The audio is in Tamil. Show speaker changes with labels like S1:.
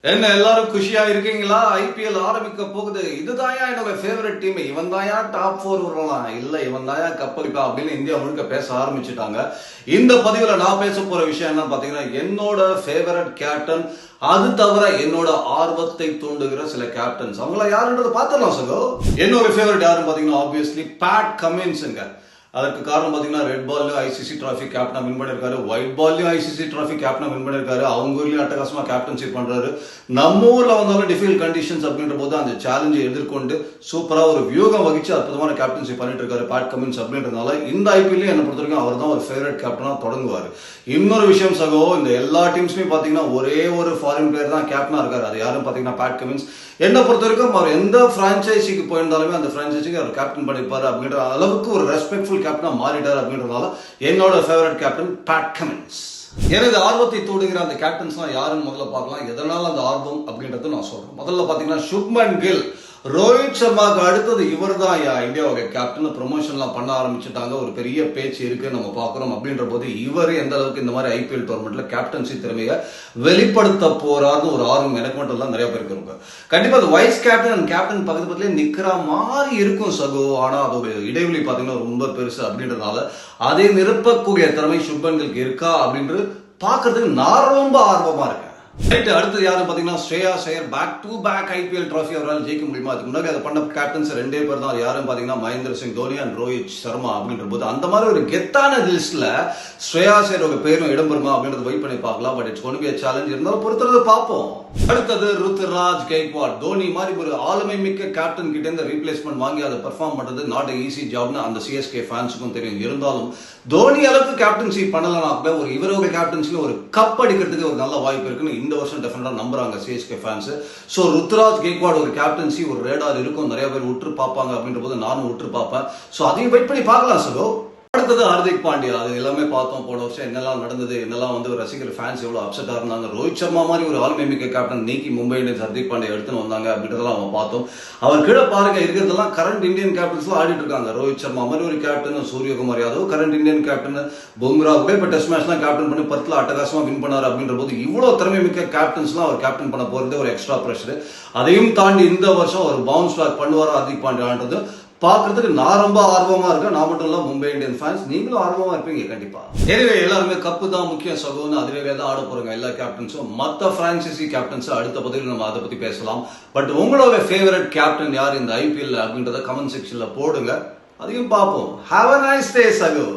S1: என்ன எல்லாரும் குஷியா இருக்கீங்களா? ஐபிஎல் ஆரம்பிக்க போகுது. இதுதாயா என்னோட ஃபேவரட் டீம். இவன் தாயா டாப் 4 வரலாம். இல்ல இவன் தாயா கப் அடிப்பா அப்படின்னு இந்தியா முழுக்க பேச ஆரம்பிச்சுட்டாங்க. இந்த பதிவுல நான் பேச போற விஷயம் என்ன பாத்தீங்கன்னா, என்னோட ஃபேவரட் கேப்டன், அது தவிர என்னோட ஆர்வத்தை தூண்டுகிற சில கேப்டன்ஸ். அவங்கள யாருன்றது பாத்திரலாம் சகோ. என்னோட ஃபேவரட் யாருன்னு பாத்தீங்கன்னா ஆப்வியஸ்லி பேட் கமின்ஸ்ங்க. அதற்கு காரணம் பாத்தீங்கன்னா ரெட் பால்ல ஐசிசி டிராஃபி கேப்டனா வின் பண்ணிருக்காரு, ஒயிட் பால்லயும் ஐசிசி டிராஃபி கேப்டனா வின் பண்ணிருக்காரு. அவங்க ஊர்லயும் அட்டகாசமா கேப்டன்ஷிப் பண்றாரு. நம்ம ஊர்ல வந்தாலும் டிஃபிகல்ட் கண்டிஷன்ஸ் அப்படின்ற போது அந்த சேலஞ்சை எதிர்கொண்டு சூப்பரா ஒரு வியூகம் வகிச்சு அற்புதமான கேப்டன்ஷிப் பண்ணிட்டு இருக்காரு பேட் கமின்ஸ் அப்படின்றதுனால இந்த ஐபிஎல் என்ன பொறுத்த வரைக்கும் அவர் தான் ஒரு ஃபேவரட் கேப்டனா தொடங்குவாரு. இன்னொரு விஷயம் சகோ, இந்த எல்லா டீம்ஸுமே பாத்தீங்கன்னா ஒரே ஒரு ஃபாரின் பிளேயர் தான் கேப்டனா இருக்காரு. அது யாரும் பாத்தீங்கன்னா பேட் கமின்ஸ். என்ன பொறுத்த வரைக்கும் அவர் எந்த பிரான்ச்சைசிக்கு போயிருந்தாலுமே அந்த பிரான்ச்சைசிக்கு அவர் கேப்டன் பண்ணிருப்பாரு அப்படின்ற அளவுக்கு ஒரு ரெஸ்பெக்ட்ஃபுல் கேப்டனா மாறிட்டார் அப்படின்றதால என்னோட ஃபேவரட் கேப்டன் பேட் கமின்ஸ். எனது ஆர்வத்தை தூண்டுகிற அந்த கேப்டன்ஸ்லாம் யாருன்னு முதல்ல பார்க்கலாம். எதனால அந்த ஆர்வம் அப்படின்றது நான் சொல்றேன். முதல்ல பாத்தீங்கன்னா சுப்மன் கில். ரோஹித் சர்மாக்கு அடுத்தது இவர் தான் இந்தியாவோட கேப்டன். ப்ரொமோஷன்லாம் பண்ண ஆரம்பிச்சுட்டாங்க. ஒரு பெரிய பேச்சு இருக்கு நம்ம பாக்குறோம். அப்படின்ற போது இவர் எந்த அளவுக்கு இந்த மாதிரி ஐபிஎல் டோர்னமெண்ட்ல கேப்டன்சி திறமையை வெளிப்படுத்த போறாருன்னு ஒரு ஆர்வம் எனக்கு மட்டும் தான் நிறைய பேருக்கு இருக்கும். கண்டிப்பா அது வைஸ் கேப்டன் அண்ட் கேப்டன் பக்கத்துல நிக்கிற மாதிரி இருக்கும் சகோ. ஆனா அதோட இடைவெளி பாத்தீங்கன்னா ரொம்ப பெருசு அப்படின்றதுனால அதை நிரப்பக்கூடிய திறமை சுப்மன் கில்க்கு இருக்கா அப்படின்றது பாக்குறதுக்கு நான் ரொம்ப ஆர்வமா இருக்கேன். அடுத்தது யாரும் பாத்தீங்கன்னா Shreyas Iyer. Back to back IPL trophy அவரால் ஜெயிக்க முடியுமா? அதுக்கு முன்னாடி அதை பண்ண கேப்டன்ஸ் ரெண்டே பேர் தான். யாரும் பாத்தீங்கன்னா மகேந்திர சிங் தோனி அண்ட் ரோஹித் சர்மா அப்படின்ற போது அந்த மாதிரி ஒரு கெத்தான லிஸ்ட்ல ஸ்ரேயாஸ் ஐயரோட பேரும் இடம்பெறுமா அப்படின்றத வெயிட் பண்ணி பார்க்கலாம். But it's gonna be a challenge. இருந்தாலும் பொறுத்தது பார்ப்போம். அடுத்தது ருத்துராஜ் கெய்க்வாட். தோனி மாதிரி ஒரு ஆளுமை மிக்க கேப்டன் கிட்ட இருந்து ரீப்ளேஸ்மெண்ட் வாங்கி அதை பெர்ஃபார்ம் பண்றது நாட் ஈஸி ஜாப்னு அந்த சிஎஸ்கே ஃபேன்ஸுக்கும் தெரியும். இருந்தாலும் தோனி அளவுக்கு கேப்டன்சி பண்ணலனா கூட ஒரு இவரோட கேப்டன்சில ஒரு கப் அடிக்கிறதுக்கு ஒரு நல்ல வாய்ப்பு இருக்குன்னு இந்த வருஷம் டெஃபினட்டா நம்புறாங்க CSK fans. So Ruturaj Gaikwad ஒரு கேப்டன்சி ஒரு ரேடார் இருக்கும். நிறைய பேர் உற்று பார்ப்பாங்க அப்படின்ற போது நானும் உற்று பார்ப்பேன். சோ அதையும் வெயிட் பண்ணி பார்க்கலாம் சகோ. அடுத்தது ஹார்திக் பாண்டியா. அது எல்லாமே பார்த்தோம் போன வருஷம் என்னெல்லாம் நடந்தது, என்னெல்லாம் வந்து ரசிகர் ஃபேன்ஸ் எவ்வளவு அப்செட்டா இருந்தாங்க. ரோஹித் சர்மா மாதிரி ஒரு ஆளுமை மிக்க கேப்டன் நீக்கி மும்பை இந்தியன்ஸ் ஹார்திக் பாண்டியா எடுத்துன்னு வந்தாங்க அப்படின்றதெல்லாம் அவன் பார்த்தோம். அவர் கீழே பாருங்க இருக்கிறதெல்லாம் கரண்ட் இந்தியன் கேப்டன்ஸ்லாம் ஆடிட்டு இருக்காங்க. ரோஹித் சர்மா மாதிரி ஒரு captain, Suryakumar Yadav current Indian captain, Bumrah கூட இப்ப டெஸ்ட் மேட்ச்லாம் கேப்டன் பண்ணி 10ல அட்டகாசமா வின் பண்ணாரு அப்படின்ற போது இவ்வளவு திறமை மிக்க கேப்டன்ஸ்லாம் அவர் கேப்டன் பண்ண போறது ஒரு எக்ஸ்ட்ரா பிரஷர். அதையும் தாண்டி இந்த வருஷம் ஒரு பவுன்ஸ் பேக் பண்ணுவாரா ஹார்திக் பாண்டியான்றது பாக்குறதுக்கு நான் ரொம்ப ஆர்வமா இருக்கேன். நான் மட்டும் இல்ல மும்பை இந்தியன் ஃபேன்ஸ் நீங்களும் ஆர்வமா இருப்பீங்க கண்டிப்பா. எனவே எல்லாருமே கப்பு தான் முக்கியம் சகோன்னு அதிலே தான் ஆட போறாங்க எல்லா கேப்டன்ஸும். மத்த பிரான்சைசி கேப்டன்ஸ் அடுத்த பதிவில் நம்ம அதை பத்தி பேசலாம். பட் உங்களோட ஃபேவரட் கேப்டன் யார் இந்த ஐபிஎல் அப்படின்றத கமெண்ட் செக்ஷன்ல போடுங்க. அதையும் பார்ப்போம். ஹேவ் a nice day சகோ.